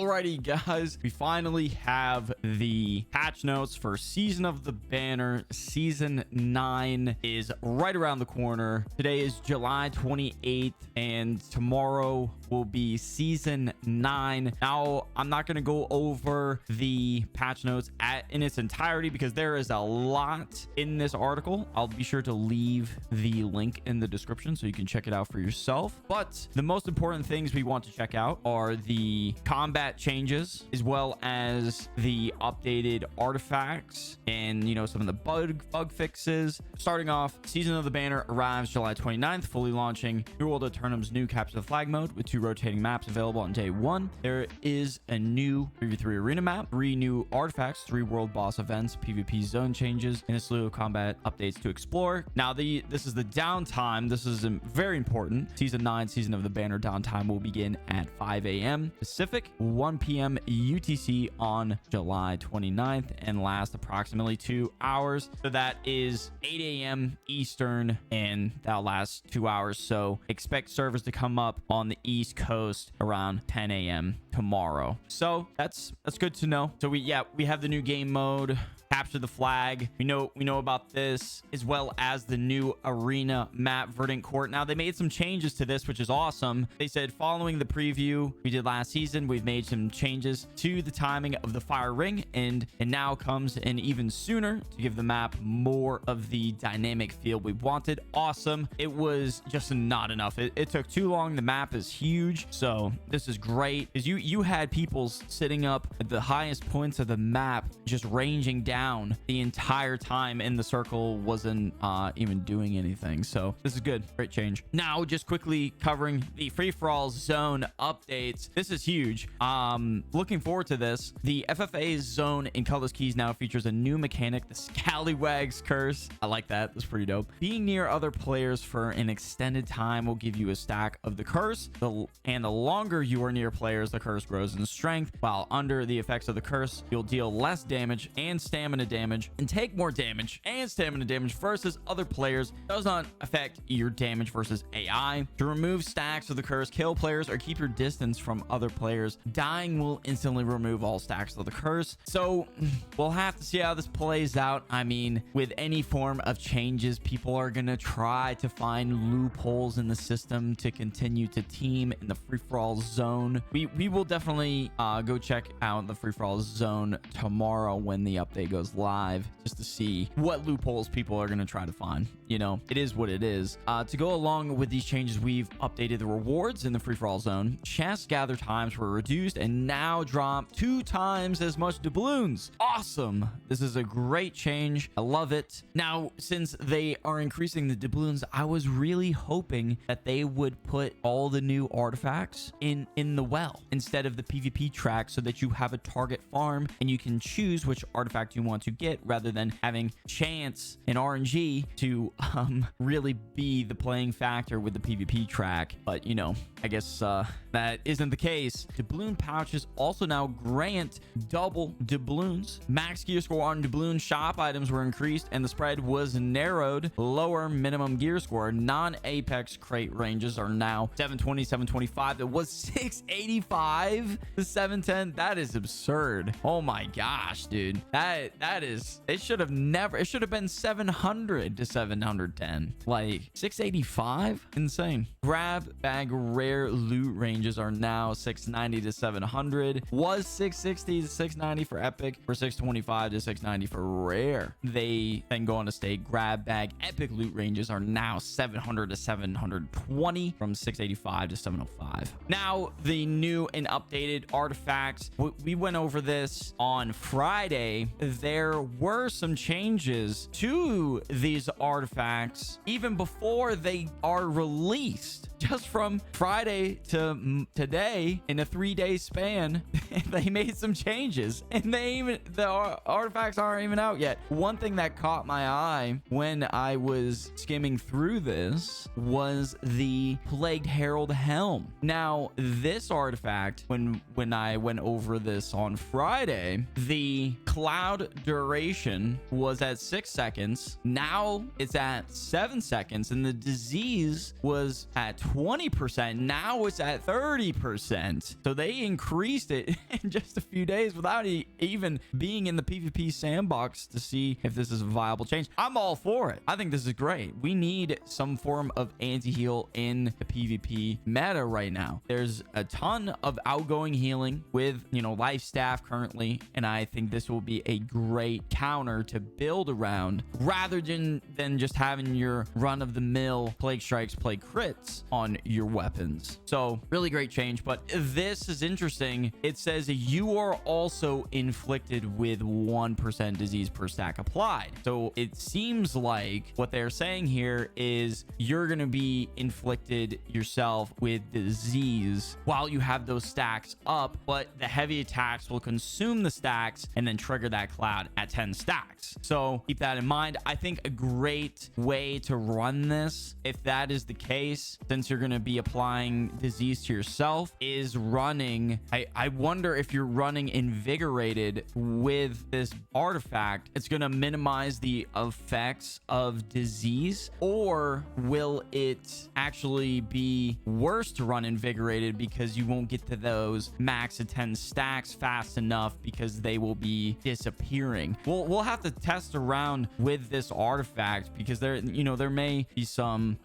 Alrighty, guys, we finally have the patch notes for Season of the Banner. Season 9 is right around the corner. Today is July 28th, and tomorrow will be Season 9. Now, I'm not going to go over the patch notes in its entirety because there is a lot in this article. I'll be sure to leave the link in the description so you can check it out for yourself. But the most important things we want to check out are the combat changes, as well as the updated artifacts and, you know, some of the bug fixes. Starting off, Season of the Banner arrives July 29th, fully launching World Aeternum's new Capture the Flag mode with 2 rotating maps available on day 1. There is a new 3v3 arena map, 3 new artifacts, 3 world boss events, PvP zone changes, and a slew of combat updates to explore. Now, this is the downtime. This is very important. Season 9, Season of the Banner downtime will begin at 5 a.m. Pacific, 1 p.m. UTC on July 29th, and last approximately 2 hours. So that is 8 a.m. Eastern, and that'll last 2 hours. So expect servers to come up on the East Coast around 10 a.m. tomorrow. So that's good to know. So we have the new game mode, Capture the Flag. We know about this, as well as the new arena map, Verdant Court. Now, they made some changes to this, which is awesome. They said, following the preview we did last season, we've made some changes to the timing of the fire ring, and it now comes in even sooner to give the map more of the dynamic feel we wanted. Awesome. It was just not enough. It took too long. The map is huge, so this is great, because you had people sitting up at the highest points of the map, just ranging down the entire time, and the circle wasn't even doing anything. So this is good. Great change. Now, just quickly covering the free-for-all zone updates. This is huge. Looking forward to this. The FFA zone in Colorless Keys now features a new mechanic, the Scallywags Curse. I like that. That's pretty dope. Being near other players for an extended time will give you a stack of the curse. And the longer you are near players, the curse grows in strength. While under the effects of the curse, you'll deal less damage and stamina damage, and take more damage and stamina damage versus other players. Does not affect your damage versus AI. To remove stacks of the curse, kill players or keep your distance from other players. Dying will instantly remove all stacks of the curse. So we'll have to see how this plays out. I mean, with any form of changes, people are gonna try to find loopholes in the system to continue to team in the free-for-all zone. We will definitely go check out the free-for-all zone tomorrow when the update goes live, just to see what loopholes people are going to try to find. You know, it is what it is. To go along with these changes, we've updated the rewards in the free-for-all zone. Chest gather times were reduced and now drop 2 times as much doubloons. Awesome. This is a great change. I love it. Now, since they are increasing the doubloons, I was really hoping that they would put all the new artifacts in the well instead of the PvP track, so that you have a target farm and you can choose which artifact you want to get, rather than having chance and RNG to really be the playing factor with the PvP track. But, you know, I guess that isn't the case. Doubloon pouches also now grant double doubloons. Max gear score on doubloon shop items were increased, and the spread was narrowed. Lower minimum gear score non-apex crate ranges are now 720, 725. It was 685 to 710. That is absurd. Oh my gosh, dude. That is, it should have been 700 to 710. Like 685? Insane. Grab bag rare loot ranges are now 690 to 700. Was 660 to 690 for epic, for 625 to 690 for rare. They then go on to state grab bag epic loot ranges are now 700 to 720, from 685 to 705. Now, the new and updated artifacts. We went over this on Friday. There were some changes to these artifacts even before they are released. Just from Friday to today, in a 3-day span, they made some changes, and the artifacts aren't even out yet. One thing that caught my eye when I was skimming through this was the Plagued Herald Helm. Now, this artifact, when I went over this on Friday, the cloud duration was at 6 seconds. Now it's at 7 seconds, and the disease was at 20%. Now it's at 30%. So they increased it in just a few days without even being in the PvP sandbox to see if this is a viable change. I'm all for it. I think this is great. We need some form of anti-heal in the PvP meta right now. There's a ton of outgoing healing with, you know, life staff currently, and I think this will be a great counter to build around rather than just having your run-of-the-mill plague strikes, plague crits on your weapons. So really great change. But this is interesting. It says you are also inflicted with 1% disease per stack applied. So it seems like what they're saying here is you're going to be inflicted yourself with disease while you have those stacks up, but the heavy attacks will consume the stacks and then trigger that cloud at 10 stacks. So keep that in mind. I think a great way to run this, if that is the case, since you're going to be applying disease to yourself, is running. I wonder if you're running invigorated with this artifact, it's going to minimize the effects of disease, or will it actually be worse to run invigorated because you won't get to those max of 10 stacks fast enough because they will be disappearing. We'll have to test around with this artifact because there may be some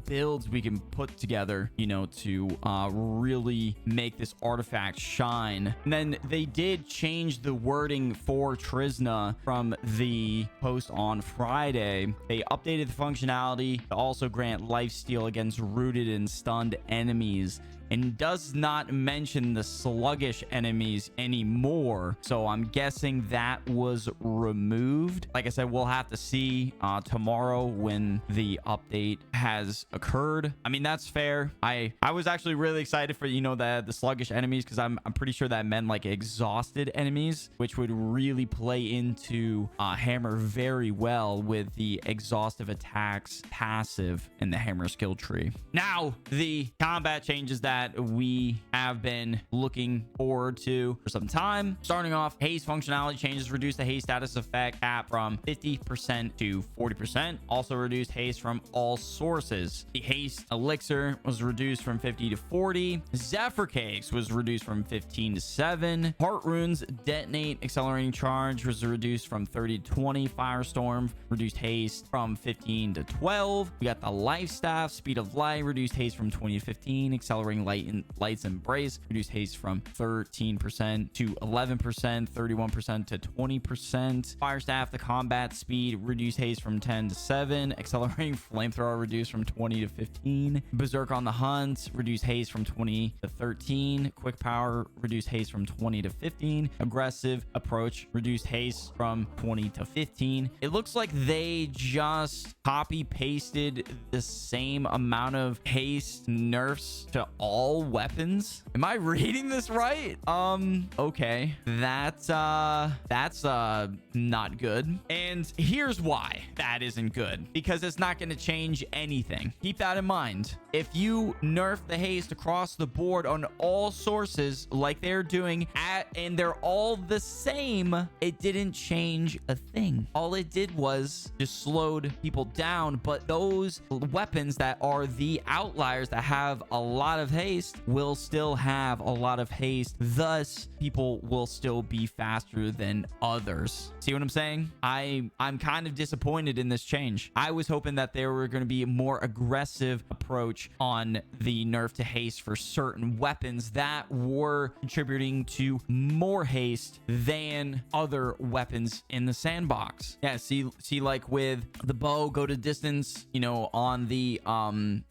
builds we can put together, you know, to really make this artifact shine. And then they did change the wording for Trisna from the post on Friday. They updated the functionality to also grant lifesteal against rooted and stunned enemies, and does not mention the sluggish enemies anymore. So I'm guessing that was removed. Like I said, we'll have to see tomorrow when the update has occurred. I mean, that's fair. I was actually really excited for, you know, the sluggish enemies, because I'm pretty sure that meant like exhausted enemies, which would really play into Hammer very well with the exhaustive attacks passive in the Hammer skill tree. Now, the combat changes that we have been looking forward to for some time. Starting off, haste functionality changes reduce the haste status effect cap from 50% to 40%. Also reduced haste from all sources. The haste elixir was reduced from 50 to 40. Zephyr cakes was reduced from 15 to 7. Heart runes detonate accelerating charge was reduced from 30 to 20. Firestorm reduced haste from 15 to 12. We got the life staff, speed of light reduced haste from 20 to 15. Accelerating light's embrace reduced haste from 13% to 11%, 31% to 20%. Fire staff, the combat speed reduced haste from 10 to 7. Accelerating flamethrower reduced from 20 to 15. Berserk on the hunt reduced haste from 20 to 13. Quick power reduced haste from 20 to 15. Aggressive approach reduced haste from 20 to 15. It looks like they just copy pasted the same amount of haste nerfs to all weapons. Am I reading this right? Okay. That's not good. And here's why that isn't good. Because it's not going to change anything. Keep that in mind. If you nerf the haste across the board on all sources like they're doing and they're all the same, it didn't change a thing. All it did was just slowed people down. But those weapons that are the outliers that have a lot of haste will still have a lot of haste. Thus, people will still be faster than others. See what I'm saying? I'm kind of disappointed in this change. I was hoping that there were going to be a more aggressive approach on the nerf to haste for certain weapons that were contributing to more haste than other weapons in the sandbox. Yeah, see like with the bow, go to distance, you know, on the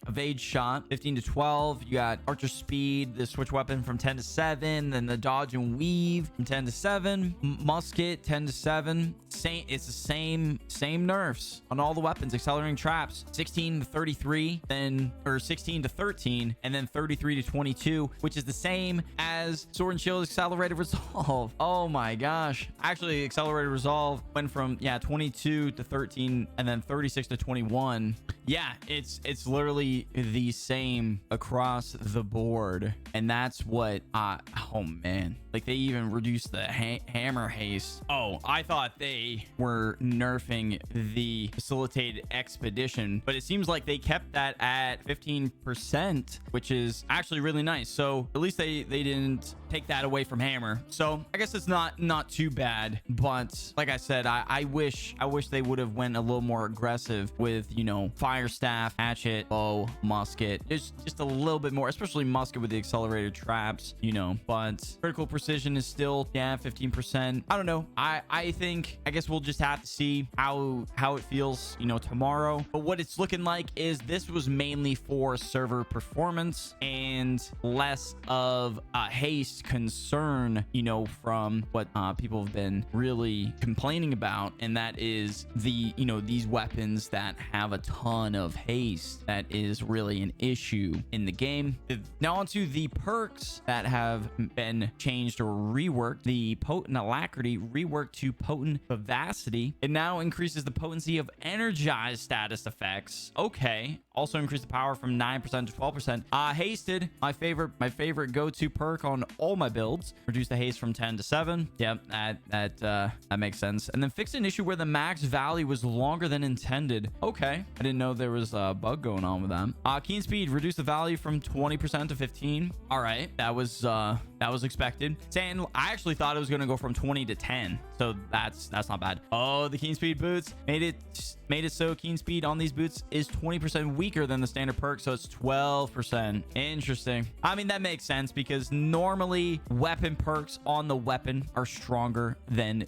evade shot 15 to 12. You got archer speed, the switch weapon from 10 to 7, then the dodge and weave from 10 to 7, musket 10 to 7. It's the same nerfs on all the weapons. Accelerating traps 16 to 33, then or 16 to 13, and then 33 to 22, which is the same as sword and shield accelerated resolve. Oh my gosh. Actually, accelerated resolve went from 22 to 13 and then 36 to 21. Yeah, it's literally the same across the board. And that's what oh man, Like they even reduced the hammer haste. Oh, I thought they were nerfing the facilitated expedition, but it seems like they kept that at 15%, which is actually really nice. So at least they didn't take that away from hammer. So I guess it's not too bad. But like I said, I wish they would have went a little more aggressive with, you know, fire staff, hatchet, bow, musket, just a little bit more, especially musket with the accelerated traps, you know. But critical precision is still, yeah, 15%. I don't know. I guess we'll just have to see how it feels, you know, tomorrow. But what it's looking like is this was mainly for server performance and less of a haste concern, you know, from what people have been really complaining about, and that is the, you know, these weapons that have a ton of haste. That is really an issue in the game. Now onto the perks that have been changed or reworked. The potent alacrity reworked to potent vivacity. It now increases the potency of energized status effects. Okay. Also increase the power from 9% to 12%. Hasted, my favorite go-to perk on all my builds. Reduce the haste from 10 to 7. Yep, that makes sense. And then fix an issue where the max value was longer than intended. Okay, I didn't know there was a bug going on with that. Keen speed, reduce the value from 20% to 15. All right, that was expected. Saying I actually thought it was gonna go from 20 to 10, so that's not bad. Oh, the keen speed boots made it so keen speed on these boots is 20% weaker than the standard perk, so it's 12%. Interesting. I mean, that makes sense because normally weapon perks on the weapon are stronger than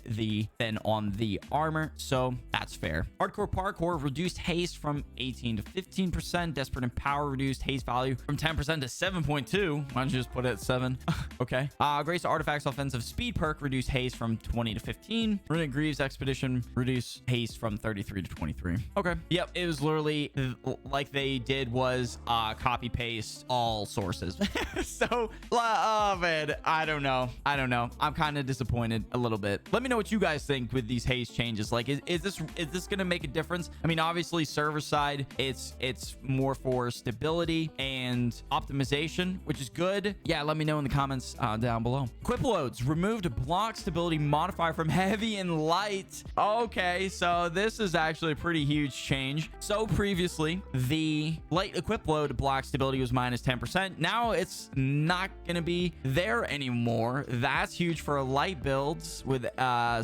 on the armor, so that's fair. Hardcore parkour reduced haste from 18 to 15%. Desperate and power reduced haste value from 10% to 7.2. Why don't you just put it at 7? Okay. Grace Artifacts offensive speed perk reduced haste from 20 to 15. Runic Greaves expedition reduced haste from 33 to 23. Okay. Yep. It was literally like they did was copy paste all sources. So, oh man, I don't know. I'm kind of disappointed a little bit. Let me know what you guys think with these haste changes. Like, is this gonna make a difference? I mean, obviously server side, it's more for stability and optimization, which is good. Yeah, let me know in the comments down below. Equip loads removed block stability modifier from heavy and light. Okay, so this is actually a pretty huge change. So previously the light equip load block stability was minus 10%. Now it's not gonna be there anymore. That's huge for light builds with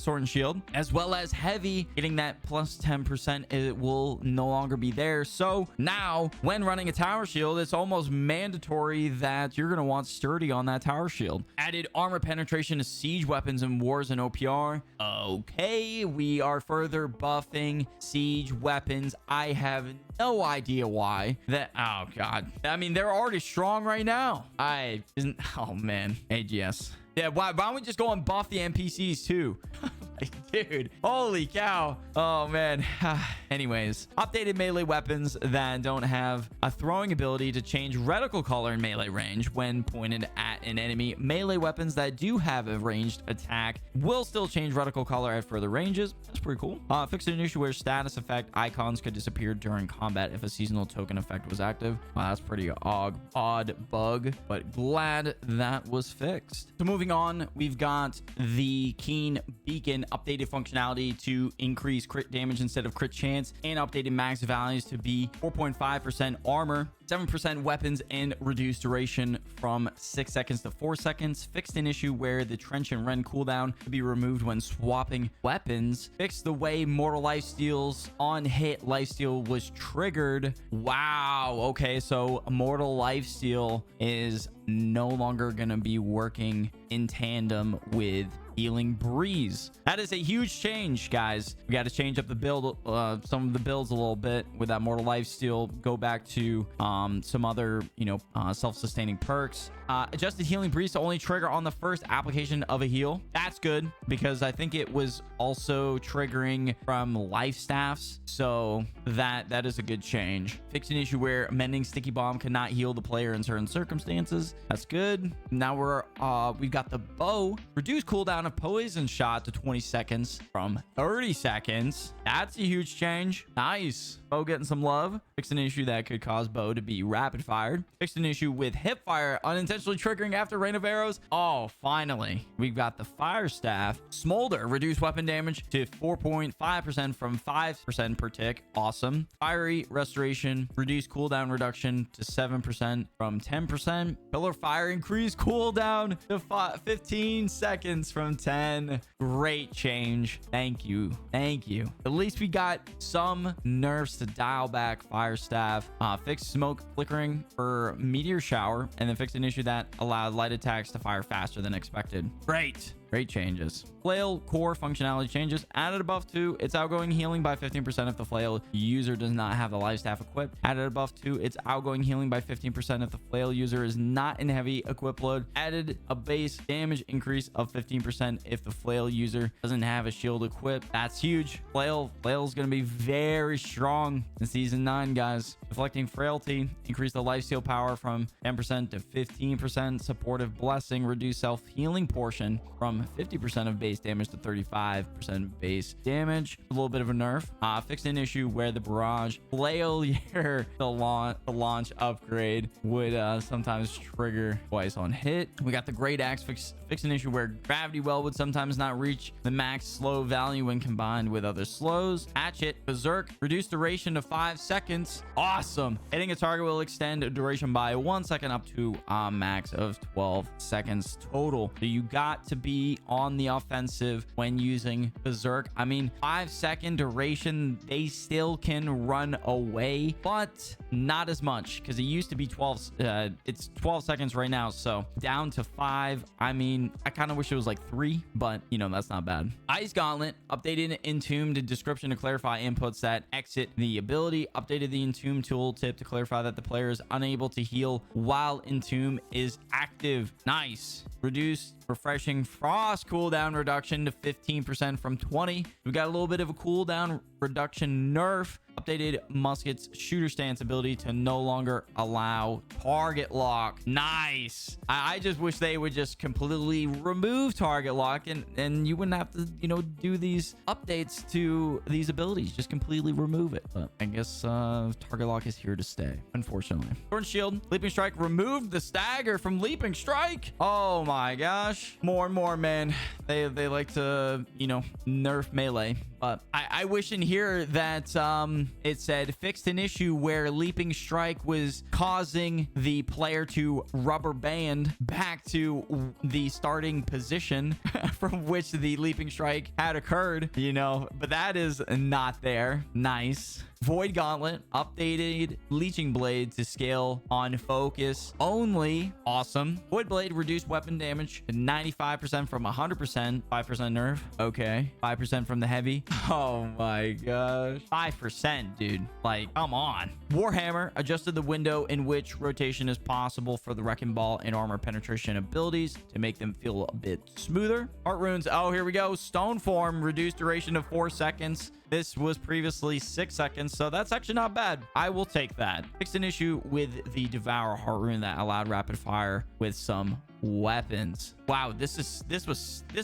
sword and shield, as well as heavy getting that plus 10%. It will no longer be there. So now when running a tower shield, it's almost mandatory that you're gonna want sturdy on that tower shield. Added armor penetration to siege weapons in wars and OPR. Okay, we are further buffing siege weapons. I have no idea why. Oh god, I mean, they're already strong right now. Oh man, AGS. Yeah, why don't we just go and buff the NPCs too? Dude, holy cow. Oh man. Anyways, updated melee weapons that don't have a throwing ability to change reticle color in melee range when pointed at an enemy. Melee weapons that do have a ranged attack will still change reticle color at further ranges. That's pretty cool. Fixed an issue where status effect icons could disappear during combat if a seasonal token effect was active. That's pretty odd bug, but glad that was fixed. So moving on, we've got the Keen Beacon updated functionality to increase crit damage instead of crit chance, and updated max values to be 4.5% armor, 7% weapons, and reduced duration from 6 seconds to 4 seconds. Fixed an issue where the trench and rend cooldown could be removed when swapping weapons. Fixed the way mortal lifesteals on hit lifesteal was triggered. Wow. Okay, so mortal lifesteal is no longer gonna be working in tandem with healing breeze. That is a huge change, guys. We got to change up the build, some of the builds a little bit with that mortal lifesteal. Go back to some other, you know, self-sustaining perks. Adjusted healing breeze to only trigger on the first application of a heal. That's good because I think it was also triggering from life staffs, so that is a good change. Fixed an issue where mending sticky bomb cannot heal the player in certain circumstances. That's good. Now we've got the bow. Reduce cooldown cooldown of poison shot to 20 seconds from 30 seconds. That's a huge change. Nice. Bo getting some love. Fixed an issue that could cause Bo to be rapid fired. Fixed an issue with hip fire unintentionally triggering after rain of arrows. Oh, finally. We've got the fire staff. Smolder reduced weapon damage to 4.5% from 5% per tick. Awesome. Fiery restoration reduced cooldown reduction to 7% from 10%. Pillar fire increased cooldown to 15 seconds from 10. Great change. Thank you. Thank you. At least we got some nerfs to dial back fire staff. Fixed smoke flickering for meteor shower, and then fixed an issue that allowed light attacks to fire faster than expected. Great changes. Flail core functionality changes. Added a buff to its outgoing healing by 15% if the flail user does not have the life staff equipped. Added a buff to its outgoing healing by 15% if the flail user is not in heavy equip load. Added a base damage increase of 15% if the flail user doesn't have a shield equipped. That's huge. Flail's gonna be very strong in season 9, guys. Deflecting frailty, increase the lifesteal power from 10% to 15%. Supportive blessing, reduce self-healing portion from 50% of base damage to 35% of base damage. A little bit of a nerf. Fixed an issue where the barrage failure, the launch upgrade would sometimes trigger twice on hit. We got the great axe. Fixed an issue where gravity well would sometimes not reach the max slow value when combined with other slows. Hatchet berserk, reduced duration to 5 seconds. Awesome. Hitting a target will extend duration by 1 second up to a max of 12 seconds total. So you got to be on the offensive when using berserk. I mean, 5-second duration, they still can run away, but not as much, because it used to be 12. It's 12 seconds right now, so down to 5. I mean, I kind of wish it was like 3, but you know, that's not bad. Ice Gauntlet updated Entombed description to clarify inputs that exit the ability. Updated the Entomb tooltip to clarify that the player is unable to heal while Entomb is active. Nice. Reduced refreshing frost cooldown reduction to 15% from 20. We got a little bit of a cooldown reduction nerf. Updated musket's shooter stance ability to no longer allow target lock. Nice. I just wish they would just completely remove target lock, and you wouldn't have to, you know, do these updates to these abilities. Just completely remove it. But I guess target lock is here to stay, unfortunately. Thorn shield, leaping strike removed the stagger from leaping strike. Oh my gosh. More and more, man. They like to, you know, nerf melee. But I wish in here that it said fixed an issue where leaping strike was causing the player to rubber band back to the starting position from which the leaping strike had occurred, you know, but that is not there. Nice. Void Gauntlet updated Leeching Blade to scale on focus only. Awesome. Void Blade reduced weapon damage to 95% from 100%. 5% nerf. Okay. 5% from the heavy. Oh my gosh. 5%, dude. Like, come on. Warhammer adjusted the window in which rotation is possible for the Wrecking Ball and armor penetration abilities to make them feel a bit smoother. Heart runes. Oh, here we go. Stone form reduced duration of 4 seconds. This was previously 6 seconds, so that's actually not bad. I will take that. Fixed an issue with the Devour Heart Rune that allowed rapid fire with some weapons. Wow, this is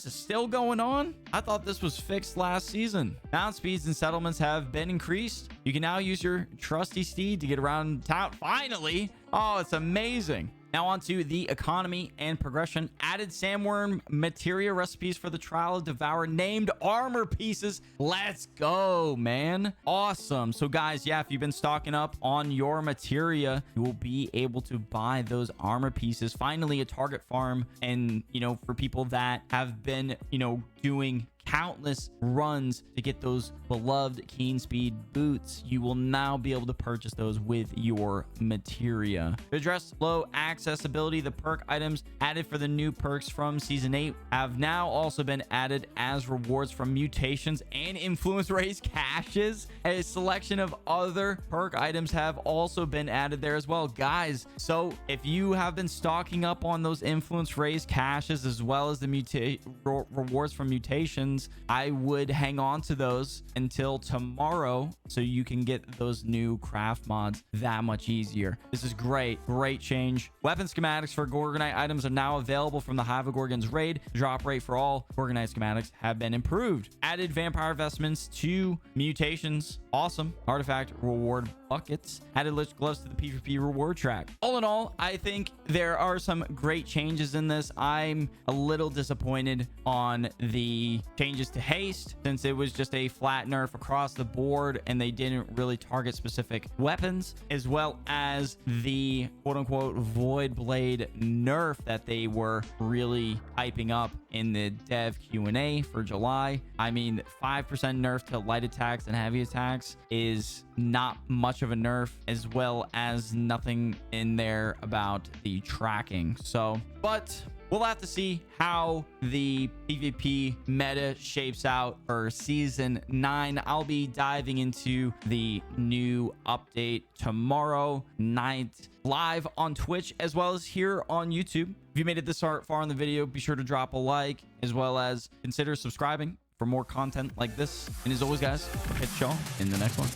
still going on? I thought this was fixed last season. Mount speeds and settlements have been increased. You can now use your trusty steed to get around town. Finally. Oh, it's amazing. Now on to the economy and progression. Added sandworm materia recipes for the Trial of Devour. Named armor pieces. Let's go, man. Awesome. So guys, yeah, if you've been stocking up on your materia, you will be able to buy those armor pieces. Finally, a target farm. And, you know, for people that have been, you know, doing countless runs to get those beloved keen speed boots, you will now be able to purchase those with your materia. To address low accessibility, the perk items added for the new perks from season 8 have now also been added as rewards from mutations and influence raise caches. A selection of other perk items have also been added there as well, guys. So if you have been stocking up on those influence raise caches as well as the rewards from mutations, weapons, I would hang on to those until tomorrow so you can get those new craft mods that much easier. This is great. Great change. Weapon schematics for Gorgonite items are now available from the Hive of Gorgons raid. Drop rate for all Gorgonite schematics have been improved. Added vampire vestments to mutations. Awesome. Artifact reward buckets. Added lich gloves to the PvP reward track. All in all, I think there are some great changes in this. I'm a little disappointed on the changes to haste, since it was just a flat nerf across the board and they didn't really target specific weapons, as well as the quote-unquote void blade nerf that they were really hyping up in the dev Q&A for July. I mean, 5% nerf to light attacks and heavy attacks is not much of a nerf, as well as nothing in there about the tracking. So, but we'll have to see how the PvP meta shapes out for season 9. I'll be diving into the new update tomorrow night live on Twitch, as well as here on YouTube. If you made it this far in the video, be sure to drop a like, as well as consider subscribing for more content like this. And as always, guys, I'll catch y'all in the next one.